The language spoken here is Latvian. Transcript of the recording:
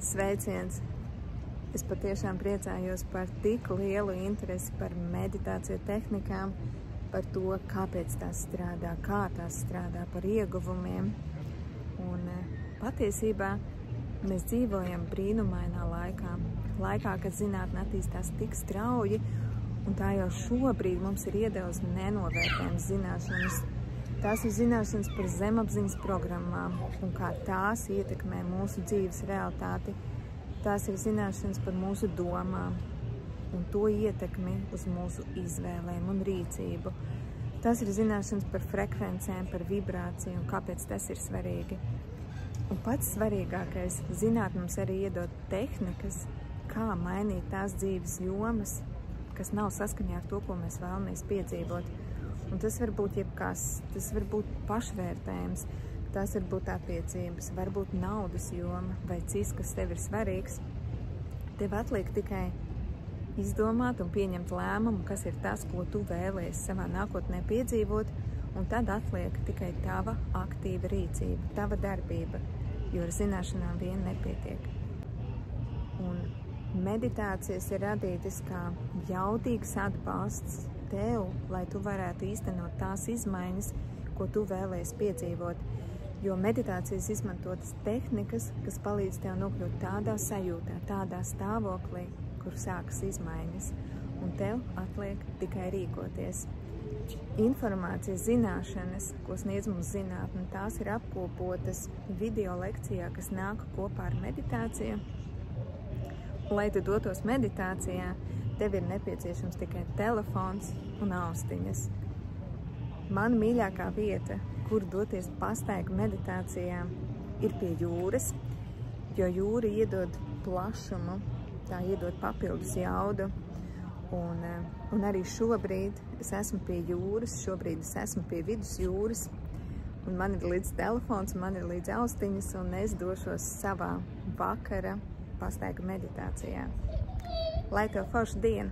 Sveiciens! Es patiešām priecājos par tik lielu interesi par meditāciju tehnikām, par to, kāpēc tās strādā, kā tās strādā, par ieguvumiem. Un patiesībā mēs dzīvojam brīnumainā laikā, kad zinātne attīstās tik strauji, un tā jau šobrīd mums ir iedevusi nenovērtējamas zināšanas. Tās ir zināšanas par zemapziņas programmām un kā tās ietekmē mūsu dzīves realitāti. Tās ir zināšanas par mūsu domām un to ietekmi uz mūsu izvēlēm un rīcību. Tās ir zināšanas par frekvencēm, par vibrāciju un kāpēc tas ir svarīgi. Un pats svarīgākais, zinātne mums arī iedod tehnikas, kā mainīt tās dzīves jomas, kas nav saskaņā ar to, ko mēs vēlamies piedzīvot. Un tas var būt jebkas, tas var būt pašvērtējums, tās var būt attiecības, varbūt naudas joma vai cits, kas tev ir svarīgs. Tev atliek tikai izdomāt un pieņemt lēmumu, kas ir tas, ko tu vēlies savā nākotnē piedzīvot, un tad atliek tikai tava aktīva rīcība, tava darbība, jo ar zināšanām vien nepietiek. Un meditācijas ir radītas kā jaudīgs atbalsts tev, lai tu varētu īstenot tās izmaiņas, ko tu vēlies piedzīvot. Jo meditācijas izmantotas tehnikas, kas palīdz tev nokļūt tādā sajūtā, tādā stāvoklī, kur sākas izmaiņas, un tev atliek tikai rīkoties. Informācijas zināšanas, ko sniedz mums zinātne, tās ir apkopotas video lekcijā, kas nāk kopā ar meditāciju. Lai tu dotos meditācijā, tev ir nepieciešams tikai telefons un austiņas. Mana mīļākā vieta, kur doties pastaigu meditācijā, ir pie jūras, jo jūra iedod plašumu, tā iedod papildus jaudu. Un arī šobrīd es esmu pie jūras, šobrīd es esmu pie vidusjūras, un man ir līdz telefons, man ir līdz austiņas, un es došos savā vakara pastaigu meditācijā. Lai tev forša diena!